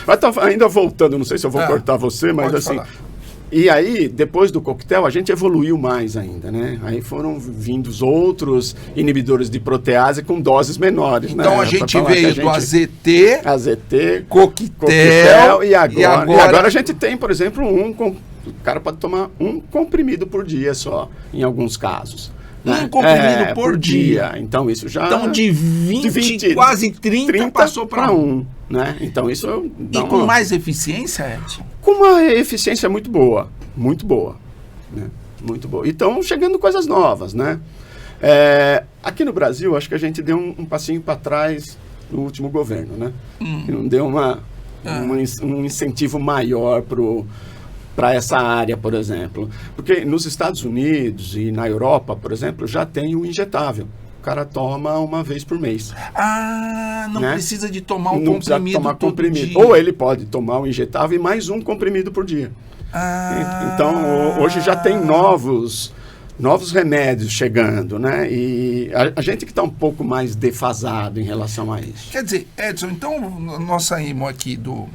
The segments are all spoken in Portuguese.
Mas ainda voltando, não sei se eu vou cortar você, mas assim... Falar. E aí, depois do coquetel, a gente evoluiu mais ainda, né? Aí foram vindo os outros inibidores de protease com doses menores, então, né? A gente veio do AZT, coquetel e agora a gente tem, por exemplo, o cara pode tomar um comprimido por dia só, em alguns casos. Um comprimido por dia. Então, isso já... Então, de 20 quase 30 passou para 1. Né? Então, isso... E com mais eficiência, Edson? Com uma eficiência muito boa. Muito boa. Né? Muito boa. E estão chegando coisas novas, né? Aqui no Brasil, acho que a gente deu um passinho para trás no último governo, né? Não deu um incentivo maior para essa área, por exemplo. Porque nos Estados Unidos e na Europa, por exemplo, já tem o injetável. O cara toma uma vez por mês. Não precisa de tomar um não comprimido tomar todo comprimido. dia. Ou ele pode tomar um injetável e mais um comprimido por dia. Então, hoje já tem novos remédios chegando, né? E a gente que está um pouco mais defasado em relação a isso. Quer dizer, Edson, então nós saímos aqui do...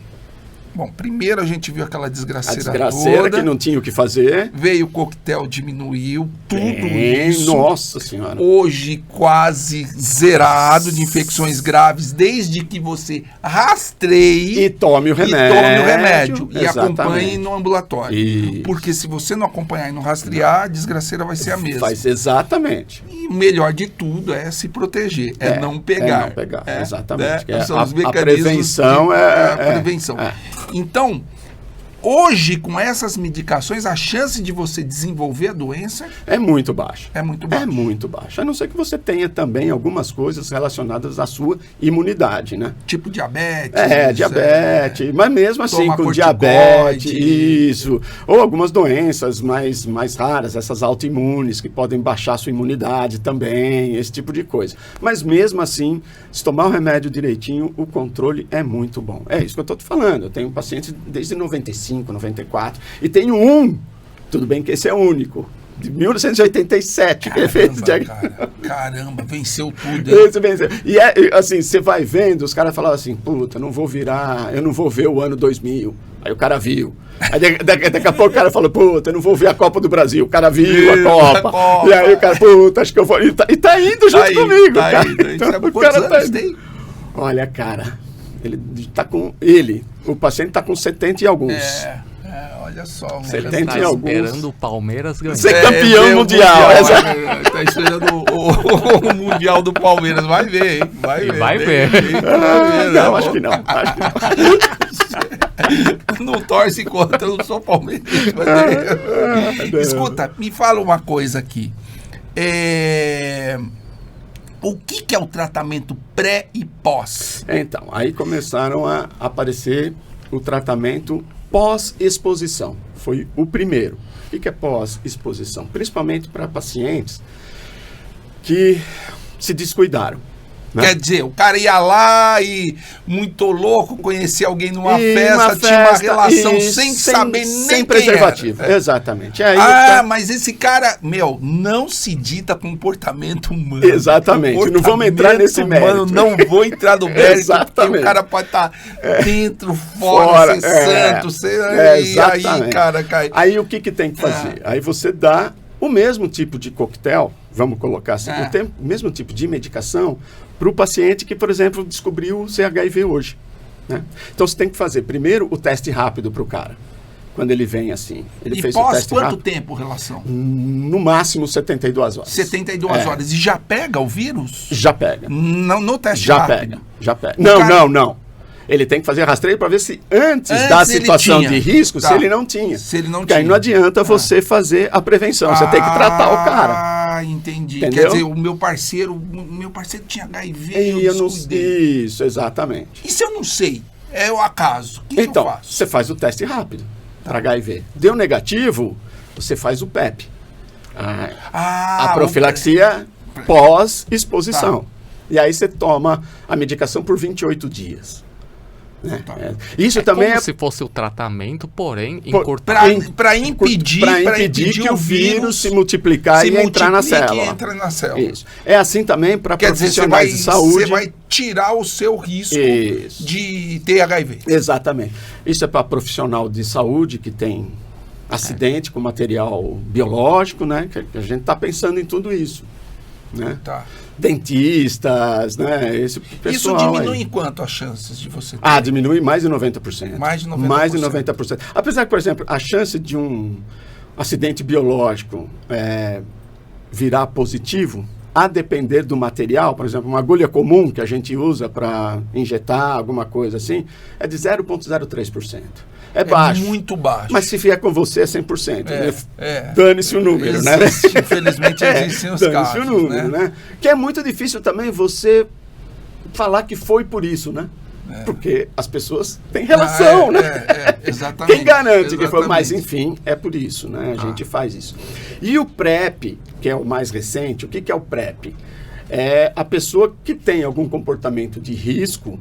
Bom, primeiro a gente viu aquela desgraceira toda, que não tinha o que fazer. Veio o coquetel, diminuiu tudo isso. Nossa Senhora. Hoje quase zerado de infecções graves, desde que você rastreie e tome o remédio. E acompanhe no ambulatório. Isso. Porque se você não acompanhar e não rastrear, a desgraceira vai ser a mesma. Vai ser exatamente. E o melhor de tudo é se proteger, não pegar. Não pegar, exatamente. São os mecanismos prevenção a prevenção. Então, hoje, com essas medicações, a chance de você desenvolver a doença... é muito baixa. É muito baixa. É muito baixa. A não ser que você tenha também algumas coisas relacionadas à sua imunidade, né? Tipo diabetes. Diabetes. Mas mesmo assim, com diabetes, isso. Ou algumas doenças mais raras, essas autoimunes, que podem baixar a sua imunidade também, esse tipo de coisa. Mas mesmo assim, se tomar o remédio direitinho, o controle é muito bom. É isso que eu estou te falando. Eu tenho pacientes desde 95, 94, e tenho tudo bem que esse é único, de 1987. Caramba, venceu tudo. Esse venceu. E assim, você vai vendo, os caras falavam assim, puta, eu não vou ver o ano 2000. Aí o cara viu. Aí daqui a pouco o cara falou, puta, eu não vou ver a Copa do Brasil. O cara viu a Copa. E aí o cara, puta, acho que eu vou... E tá indo junto comigo, cara. Então, o cara tá indo. Olha, cara, o paciente tá com 70 e alguns. Olha só. 70 e alguns. Esperando o Palmeiras ganhar. Ser campeão mundial. Tá esperando o Mundial do Palmeiras. Vai ver, hein? Vai ver. Não, acho que não. Não torce contra, eu não sou palmeirense. Escuta, me fala uma coisa aqui. O que é o tratamento pré e pós? Então, aí começaram a aparecer o tratamento pós-exposição. Foi o primeiro. O que é pós-exposição? Principalmente para pacientes que se descuidaram. Né? Quer dizer, o cara ia lá e, muito louco, conhecia alguém numa festa, tinha uma relação sem saber nem sem preservativo. Exatamente. Aí mas esse cara, não se dita comportamento humano. Exatamente. Não vamos entrar nesse mérito. Não vou entrar no mérito. Exatamente. Porque o cara pode estar dentro, fora, ser santo, e aí, cara, cai. Aí o que tem que fazer? Aí você dá o mesmo tipo de coquetel, vamos colocar assim, o mesmo tipo de medicação para o paciente que, por exemplo, descobriu o HIV hoje. Né? Então, você tem que fazer primeiro o teste rápido para o cara. Quando ele vem assim. Ele fez o teste quanto rápido. Tempo relação? No máximo 72 horas. 72 horas. E já pega o vírus? Já pega. No teste rápido? Já pega. Não. Ele tem que fazer rastreio para ver se antes da situação de risco, se ele não tinha. Porque aí não adianta você fazer a prevenção. Você tem que tratar o cara. Entendi. Entendeu? Quer dizer, o meu parceiro tinha HIV e eu descuidei. Isso, exatamente. E se eu não sei? É o acaso. O que eu faço? Você faz o teste rápido para HIV. Deu negativo, você faz o PEP. A profilaxia pós-exposição. E aí você toma a medicação por 28 dias. Né? Isso também como se fosse o tratamento, porém, para impedir que o vírus se multiplicar e entrar na célula. Isso. É assim também para profissionais de saúde. Você vai tirar o seu risco de ter HIV. Exatamente. Isso é para profissional de saúde que tem acidente com material biológico, né? Que a gente está pensando em tudo isso. Né? Tá. Dentistas, né? Esse pessoal. Isso diminui em quanto as chances de você ter? Diminui mais de 90%. Mais de 90%. Mais de 90%. Apesar que, por exemplo, a chance de um acidente biológico virar positivo, a depender do material, por exemplo, uma agulha comum que a gente usa para injetar alguma coisa assim, é de 0,03%. É baixo. Muito baixo. Mas se vier com você é 100%. Dane-se o número, né? Infelizmente existem os casos. Dane-se o número, né? Que é muito difícil também você falar que foi por isso, né? Porque as pessoas têm relação, né? Exatamente. Quem garante que foi? Mas, enfim, é por isso, né? A gente faz isso. E o PrEP, que é o mais recente, o que é o PrEP? É a pessoa que tem algum comportamento de risco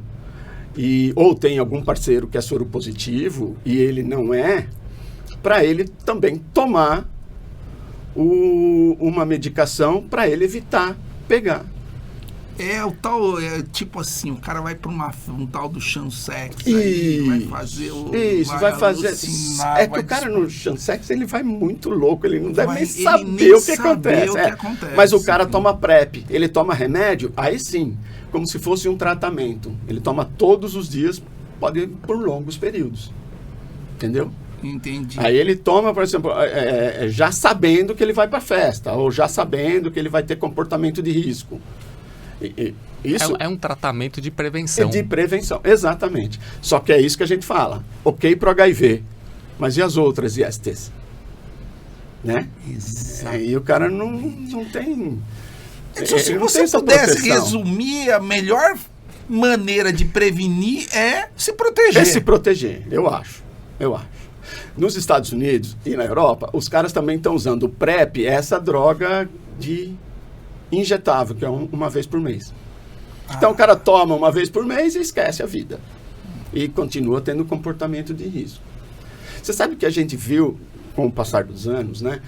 ou tem algum parceiro que é soropositivo e ele não é, para ele também tomar uma medicação para ele evitar pegar. O tal, tipo assim, o cara vai para um tal do Chantix, vai fazer vai fazer. Que o cara no Chantix, ele vai muito louco, ele não deve nem saber o que acontece. Mas o cara toma PrEP, ele toma remédio, aí sim, como se fosse um tratamento. Ele toma todos os dias, pode ir por longos períodos. Entendeu? Entendi. Aí ele toma, por exemplo, já sabendo que ele vai para festa, ou já sabendo que ele vai ter comportamento de risco. Isso é um tratamento de prevenção. De prevenção, exatamente. Só que é isso que a gente fala. Ok para o HIV, mas e as outras ISTs? Né? Exato. E o cara não tem... Se você pudesse resumir, a melhor maneira de prevenir é se proteger. É se proteger, eu acho. Nos Estados Unidos e na Europa, os caras também estão usando o PrEP, essa droga de injetável, que é uma vez por mês. Então o cara toma uma vez por mês e esquece a vida. E continua tendo comportamento de risco. Você sabe que a gente viu, com o passar dos anos, né?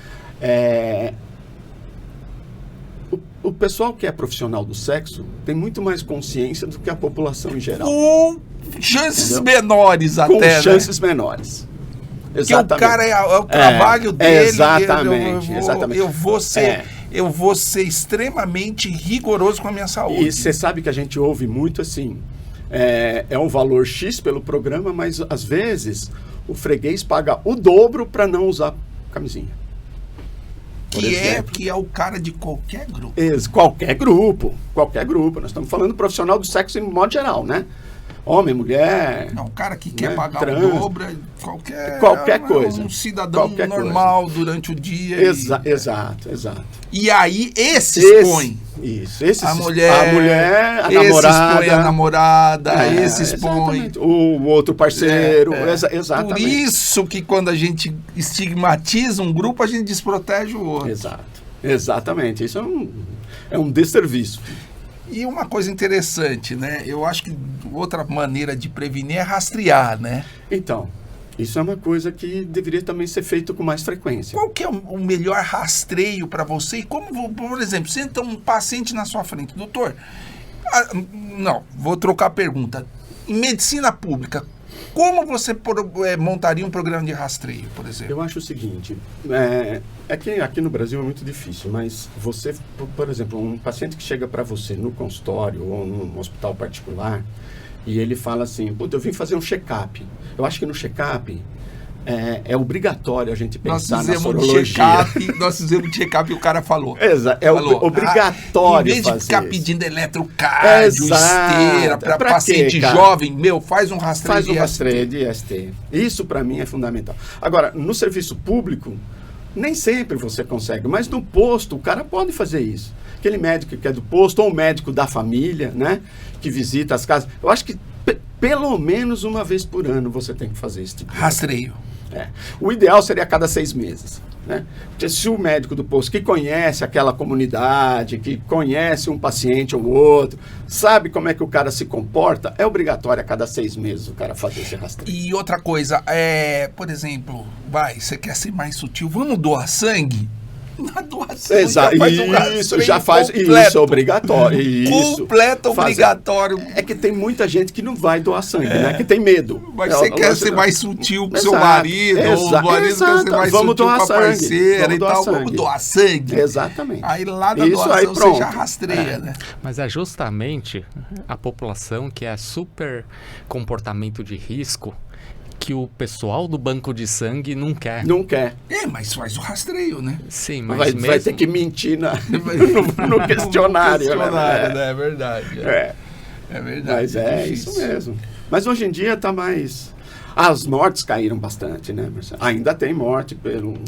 O pessoal que é profissional do sexo tem muito mais consciência do que a população em geral. Com chances menores até, com chances menores. Exatamente. Porque o cara é o trabalho dele. Exatamente. Eu vou ser extremamente rigoroso com a minha saúde. E você sabe que a gente ouve muito assim, é um valor X pelo programa, mas às vezes o freguês paga o dobro para não usar camisinha. Que é o cara de qualquer grupo. Qualquer grupo. Nós estamos falando profissional do sexo em modo geral, né? Homem, mulher... Não, o cara que quer pagar trans, o dobro, qualquer coisa. Um cidadão normal durante o dia. Exato. E aí, esse expõe. Isso. A mulher, a namorada. Expõe a namorada, esse expõe. O outro parceiro. Exatamente. Por isso que quando a gente estigmatiza um grupo, a gente desprotege o outro. Exatamente. Isso é um desserviço. E uma coisa interessante, né? Eu acho que outra maneira de prevenir é rastrear, né? Então, isso é uma coisa que deveria também ser feito com mais frequência. Qual que é o melhor rastreio para você? E como, por exemplo, senta um paciente na sua frente, doutor, vou trocar a pergunta. Em medicina pública, como você montaria um programa de rastreio, por exemplo? Eu acho o seguinte, que aqui no Brasil é muito difícil, mas você, por exemplo, um paciente que chega para você no consultório ou num hospital particular e ele fala assim, eu vim fazer um check-up. Eu acho que no check-up é obrigatório a gente pensar na sorologia. Nós fizemos um check-up e o cara falou. Obrigatório. Em vez de ficar pedindo eletrocardio, esteira, para paciente jovem, faz um rastreio de IST. Faz um rastreio de IST. Isso para mim é fundamental. Agora, no serviço público, nem sempre você consegue, mas no posto o cara pode fazer isso. Aquele médico que é do posto, ou o médico da família, né, que visita as casas. Eu acho que pelo menos uma vez por ano você tem que fazer esse tipo de rastreio. O ideal seria a cada 6 meses. né? Porque se o médico do posto que conhece aquela comunidade, que conhece um paciente ou outro, sabe como é que o cara se comporta, é obrigatório a cada 6 meses o cara fazer esse rastreio. E outra coisa, por exemplo, você quer ser mais sutil, vamos doar sangue? Na doação Exato, isso, já faz isso, obrigatório. Isso. Completo, obrigatório. É que tem muita gente que não vai doar sangue, né? Que tem medo. Mas você quer ser mais sutil com seu marido, ou o marido quer ser mais vamos sutil com a sangue, parceira e tal, vamos doar sangue. Exatamente. Aí lá na isso, doação aí, você já rastreia, né? Mas é justamente a população que é super comportamento de risco que o pessoal do banco de sangue não quer. Não quer. Mas faz o rastreio, né? Sim, mas vai ter que mentir no questionário. Né? É verdade. É verdade. Mas é isso mesmo. Mas hoje em dia está mais... As mortes caíram bastante, né, Marcelo? Ainda tem morte pelo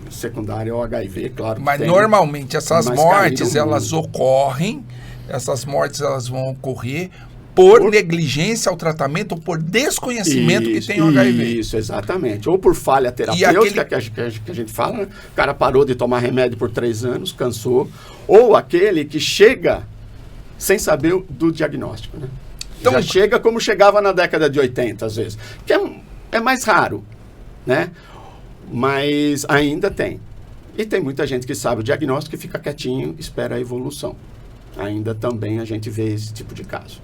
secundário ao HIV, claro. Mas tem, normalmente essas mortes, elas ocorrem, essas mortes elas vão ocorrer por negligência ao tratamento ou por desconhecimento que tem o HIV. Isso, exatamente. Ou por falha terapêutica, que a gente fala, né? O cara parou de tomar remédio por 3 anos, cansou. Ou aquele que chega sem saber do diagnóstico, né? Então, já chega como chegava na década de 80, às vezes. Que é mais raro, né? Mas ainda tem. E tem muita gente que sabe o diagnóstico e fica quietinho, espera a evolução. Ainda também a gente vê esse tipo de caso.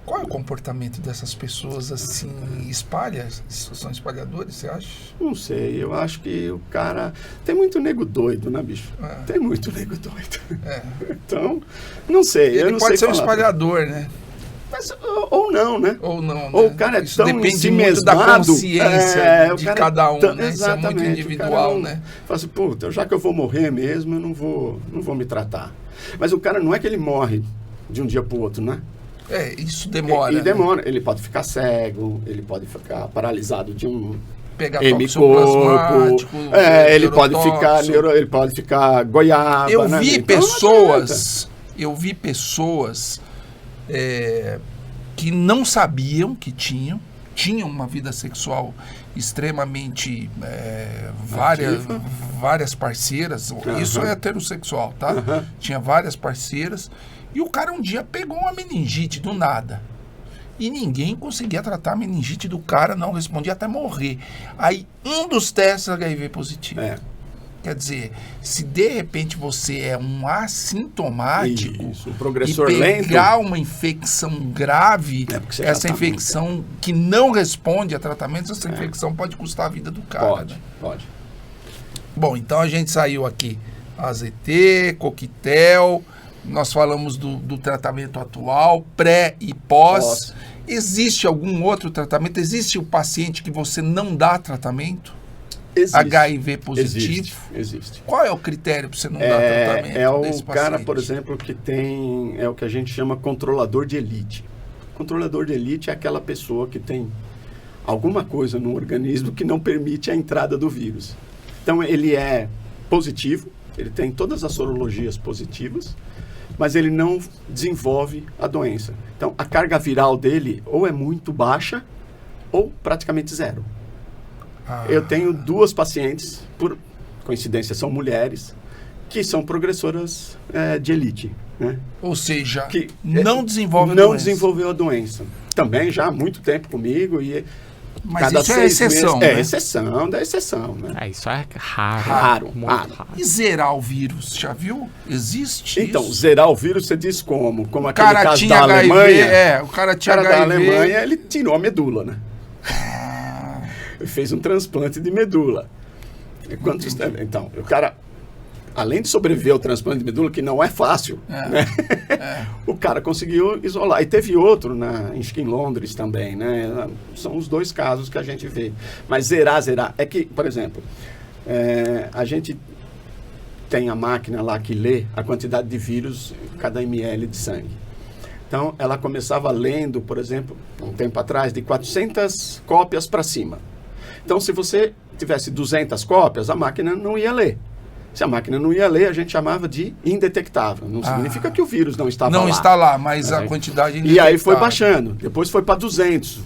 Qual é o comportamento dessas pessoas assim, são espalhadores, você acha? Não sei, eu acho que o cara... Tem muito nego doido, né, bicho? Tem muito nego doido. Então, não sei, eu não sei. Ele pode ser um espalhador, né? Mas, ou não, né? Ou não, né? Ou o cara é isso tão depende muito da consciência de cada um, né? Isso é muito individual, né? Fala assim, puta, já que eu vou morrer mesmo, eu não vou me tratar. Mas o cara não é que ele morre de um dia pro outro, né? Isso demora. E demora. Ele pode ficar cego, ele pode ficar paralisado de um hemicorpo. Ele pode ficar goiaba. Eu vi pessoas que não sabiam que tinham uma vida sexual extremamente várias parceiras. Isso é heterossexual, tá? Tinha várias parceiras. E o cara um dia pegou uma meningite do nada. E ninguém conseguia tratar a meningite do cara, não respondia até morrer. Aí um dos testes HIV positivo. Quer dizer, se de repente você é um assintomático um progressor e pegar lento, uma infecção grave, essa infecção que não responde a tratamento, essa infecção pode custar a vida do cara. Pode. Bom, então a gente saiu aqui AZT, coquetel, nós falamos do tratamento atual, pré e pós. Existe algum outro tratamento? Existe o paciente que você não dá tratamento? Existe. HIV positivo? Existe. Qual é o critério para você não dar tratamento? É o cara, por exemplo, que tem... É o que a gente chama controlador de elite. Controlador de elite é aquela pessoa que tem alguma coisa no organismo que não permite a entrada do vírus. Então, ele é positivo, ele tem todas as sorologias positivas, mas ele não desenvolve a doença. Então, a carga viral dele ou é muito baixa ou praticamente zero. Eu tenho 2 pacientes, por coincidência são mulheres, que são progressoras de elite. Né? Ou seja, que não desenvolveu a doença. Também já há muito tempo comigo e... Mas cada isso é exceção, meses, né? Exceção da exceção, né? Isso é raro. E zerar o vírus, já viu? Existe então, isso? Zerar o vírus, você diz como? Como o aquele cara caso tinha da HIV, Alemanha. o cara tinha HIV. Da Alemanha, ele tirou a medula, né? Ele fez um transplante de medula. Então, o cara... Além de sobreviver ao transplante de medula, que não é fácil, né? O cara conseguiu isolar. E teve outro em Londres também, né? São os 2 casos que a gente vê. Mas zerar. É que, por exemplo, a gente tem a máquina lá que lê a quantidade de vírus em cada ml de sangue. Então, ela começava lendo, por exemplo, um tempo atrás, de 400 cópias para cima. Então, se você tivesse 200 cópias, a máquina não ia ler. Se a máquina não ia ler, a gente chamava de indetectável. Não significa que o vírus não estava lá. Não está lá, mas a quantidade indetectável. E aí foi baixando. Depois foi para 200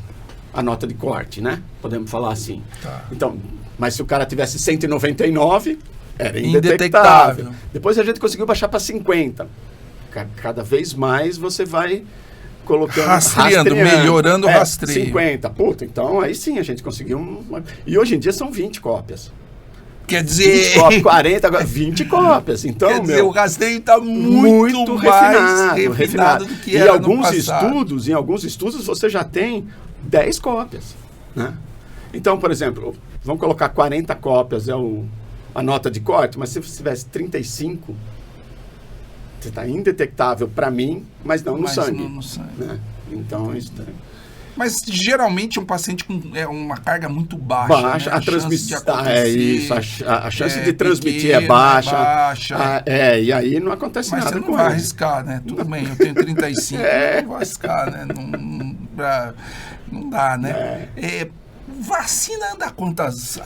a nota de corte, né? Podemos falar assim. Então, mas se o cara tivesse 199, era indetectável. Depois a gente conseguiu baixar para 50. Cada vez mais você vai colocando... Rastreando, melhorando o rastreio. 50. Puta, então aí sim a gente conseguiu... E hoje em dia são 20 cópias. Quer dizer... 20 cópias, 40, agora 20 cópias. Então, quer dizer, o rastreio está muito mais refinado do que era no passado. Em alguns estudos você já tem 10 cópias. Né? Então, por exemplo, vamos colocar 40 cópias, a nota de corte, mas se você tivesse 35, você está indetectável para mim, mas não no sangue. Né? Então, isso daí. Mas geralmente um paciente com uma carga muito baixa. Baixa, né? A transmissão. É isso, a chance de transmitir é baixa. E aí não acontece mas nada. Mas você não vai arriscar, né? Tudo bem, eu tenho 35, eu não vou arriscar, né? Não dá, né? Vacina anda quantas?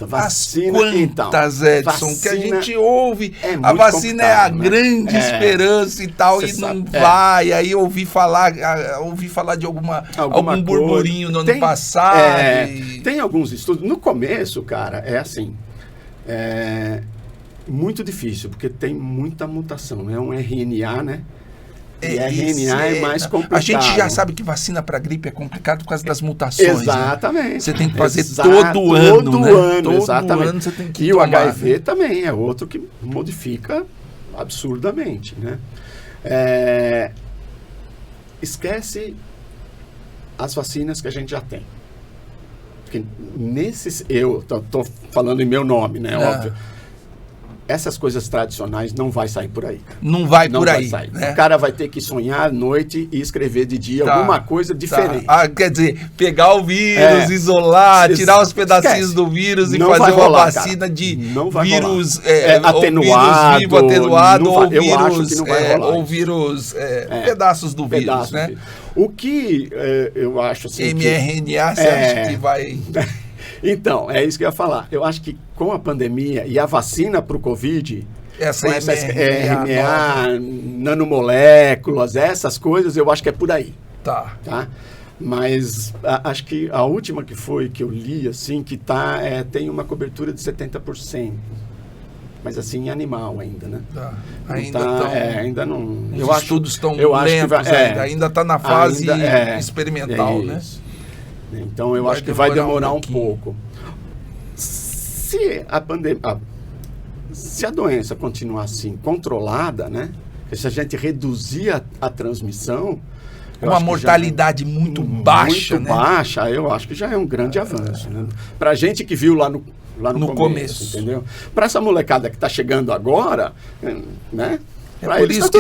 Vacina, quantas, Edson? Vacina que a gente ouve. A vacina é a né? grande esperança e tal, e não vai. Aí ouvi falar de algum burburinho no ano passado. Tem alguns estudos. No começo, cara, é assim. Muito difícil, porque tem muita mutação. É um RNA, né? E RNA é mais complicado. A gente já sabe que vacina para gripe é complicado por causa das mutações. Exatamente. Né? Você tem que fazer todo ano. Todo ano, exatamente. Você tem que e tomar, o HIV também é outro que modifica absurdamente. Né? Esquece as vacinas que a gente já tem. Porque eu estou falando em meu nome, né? Óbvio. Essas coisas tradicionais não vai sair por aí. Cara. Não vai por aí. Sair. Né? O cara vai ter que sonhar à noite e escrever de dia alguma coisa diferente. Quer dizer, pegar o vírus, isolar, tirar os pedacinhos do vírus e fazer uma vacina de vírus atenuado, vivo atenuado ou vírus, eu acho que não vai rolar. Ou vírus, pedaços do vírus, né? O que eu acho assim... mRNA, você acha que vai... Então, é isso que eu ia falar. Eu acho que com a pandemia e a vacina para o Covid, essa RNA, nanomoléculas, essas coisas, eu acho que é por aí. Tá? Mas acho que a última que eu li, assim, que tem uma cobertura de 70%. Mas assim, em animal ainda, né? Ainda não... Os estudos estão lentos ainda está na fase experimental, né? Então, eu acho que vai demorar um pouco. Se a doença continuar assim, controlada, né? Se a gente reduzir a transmissão... Uma mortalidade muito baixa, muito baixa, eu acho que já é um grande avanço. Né? Para a gente que viu lá no começo, entendeu? Para essa molecada que está chegando agora, né? Por isso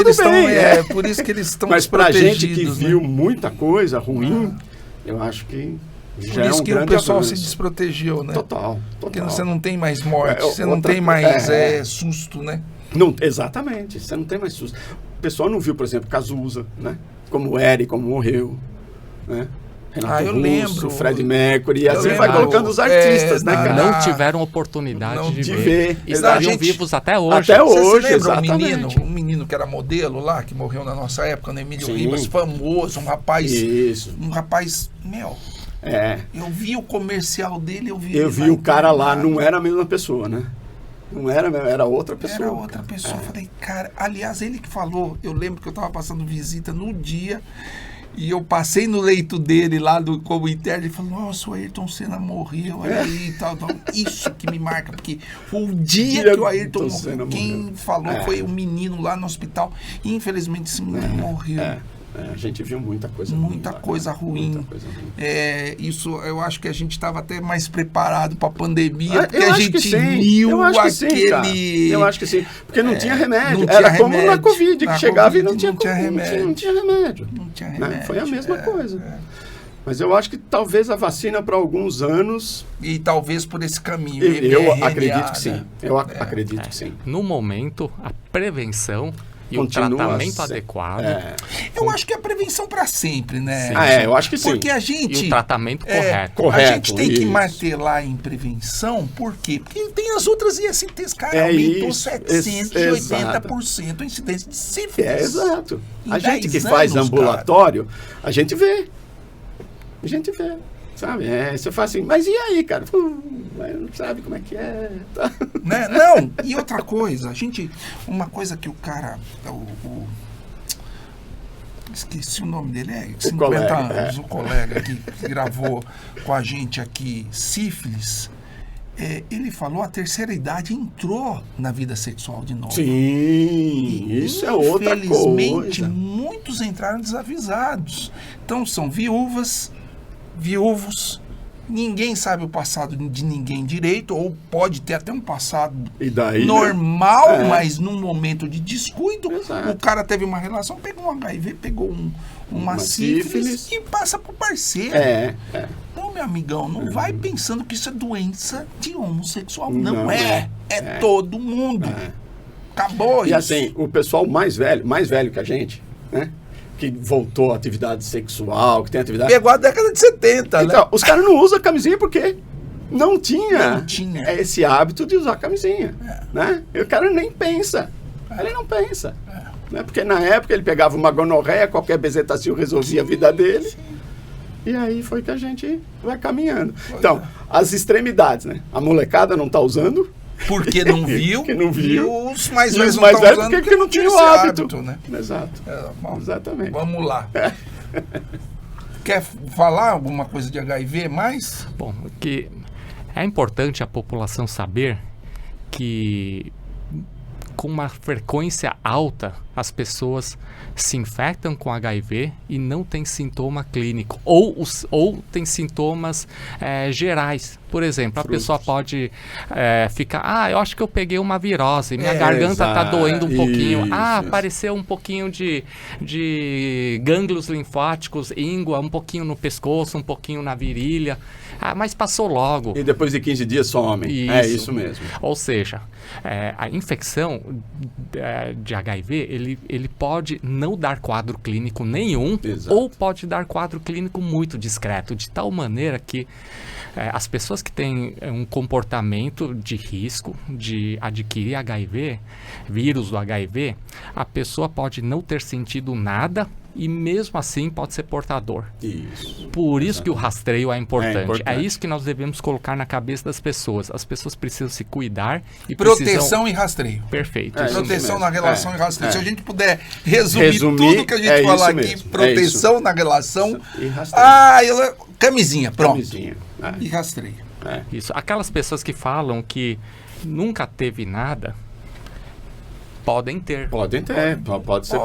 que eles estão Mas para a gente que viu muita coisa ruim... Eu acho que já é um grande avanço. Por isso que o pessoal se desprotegeu, né? Total. Porque você não tem mais morte, você não tem mais susto, né? Não, exatamente, você não tem mais susto. O pessoal não viu, por exemplo, Cazuza, né? Como o Eric, como morreu, né? Renato Russo, lembro. Fred Mercury, e assim vai colocando os artistas, né, cara? Não tiveram oportunidade de ver. Estariam vivos até hoje. Até hoje, você lembra exatamente. um menino que era modelo lá, que morreu na nossa época, no Emílio Ribas, famoso, um rapaz... Isso. Um rapaz, eu vi o comercial dele, eu vi o cara lá, não era a mesma pessoa, né? Não era mesmo, era outra pessoa. Era outra pessoa. Falei, cara, aliás, ele que falou, eu lembro que eu tava passando visita no dia... E eu passei no leito dele lá como interno, ele falou, nossa, o Ayrton Senna morreu, olha aí e tal. Isso que me marca, porque foi o dia que o Ayrton morreu. Quem falou foi um menino lá no hospital. E infelizmente esse menino morreu. A gente viu muita coisa ruim. Muita coisa ruim. Isso, eu acho que a gente estava até mais preparado para a pandemia, porque a gente viu aquele... Eu acho que sim, porque não tinha remédio. Era como na Covid, que chegava e não tinha remédio. Não tinha remédio. Foi a mesma coisa. Mas eu acho que talvez a vacina para alguns anos... E talvez por esse caminho. Eu acredito que sim. Eu acredito que sim. No momento, a prevenção... E o tratamento adequado. Eu acho que é a prevenção para sempre, né? Eu acho que sim. Porque a gente... E o tratamento correto. A gente tem que martelar em prevenção, por quê? Porque tem as outras ISTs, cara, aumentou 780% a incidência de sífilis. Exato. A gente que faz ambulatório, a gente vê. Sabe? Você fala assim, mas e aí, cara? mas não sabe como é que é. Tá? Né? Não, e outra coisa, uma coisa que o cara, esqueci o nome dele, 50 colega, anos, o colega que gravou com a gente aqui, sífilis, ele falou, a terceira idade entrou na vida sexual de novo. Sim, E, isso é outra coisa. infelizmente, muitos entraram desavisados. Então, são viúvos, ninguém sabe o passado de ninguém direito, ou pode ter até um passado E daí, normal, né? mas num momento de descuido, Exato. o cara teve uma relação, pegou um HIV, pegou uma sífilis e passa pro parceiro. Então, meu amigão, não vai pensando que isso é doença de homossexual. Não é. É todo mundo. Acabou E isso. assim, o pessoal mais velho que a gente, né? Que voltou à atividade sexual, que tem atividade... Pegou a década de 70, Então, né? os caras não usam camisinha porque não tinha, Não tinha. esse hábito de usar camisinha, né? E o cara nem pensa. Ele não pensa. Né? Porque na época ele pegava uma gonorreia, qualquer bezetacil resolvia a vida dele. E aí foi que a gente vai caminhando. Então, as extremidades, né? A molecada não está usando. Porque não viu. Porque não viu. E os mais E velhos os não mais estão velhos usando porque não tinha o esse hábito. né? Exato. Bom, Exatamente. vamos lá. Quer falar alguma coisa de HIV mais? Bom, que é importante a população saber que com uma frequência alta as pessoas se infectam com HIV e não tem sintoma clínico ou tem sintomas gerais. Por exemplo, a pessoa pode ficar, eu acho que eu peguei uma virose, minha garganta está doendo um pouquinho, Isso. apareceu um pouquinho de gânglios linfáticos, íngua, um pouquinho no pescoço, um pouquinho na virilha, mas passou logo. E depois de 15 dias some. É isso mesmo. Ou seja, a infecção de HIV, ele pode não dar quadro clínico nenhum. Exato. Ou pode dar quadro clínico muito discreto, de tal maneira que as pessoas que têm um comportamento de risco de adquirir HIV, vírus do HIV, a pessoa pode não ter sentido nada e mesmo assim pode ser portador. Isso. Por isso que o rastreio é importante. É importante. isso que nós devemos colocar na cabeça das pessoas. As pessoas precisam se cuidar e Proteção precisam... e rastreio. Perfeito. É, isso Proteção mesmo. na relação É, e rastreio. é. Se a gente puder resumir Resumir, tudo que a gente é falar isso aqui, mesmo, proteção na relação. E rastreio. Camisinha, pronto. Camisinha. E rastreio. Isso. Aquelas pessoas que falam que nunca teve nada, podem ter. Podem ter, pode ser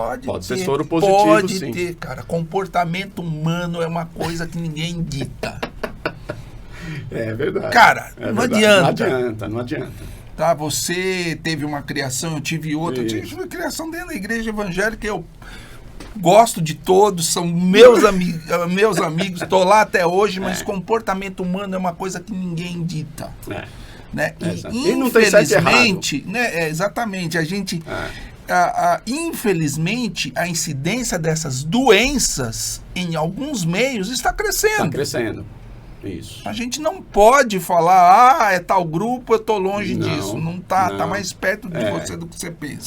ter, soro positivo, pode sim. ter, cara. Comportamento humano é uma coisa que ninguém dita. É verdade. Cara, É não verdade. Não adianta. Tá, você teve uma criação, eu tive outra. Eu Isso. tive uma criação dentro da igreja evangélica, eu gosto de todos, são meus amigos, estou lá até hoje, mas comportamento humano é uma coisa que ninguém dita. Né? E não tem certo e errado. Infelizmente, né, exatamente, a gente... infelizmente, a incidência dessas doenças em alguns meios está crescendo. Está crescendo. Isso. A gente não pode falar, é tal grupo, eu tô longe Não, disso. Não tá, não. tá mais perto de você do que você pensa.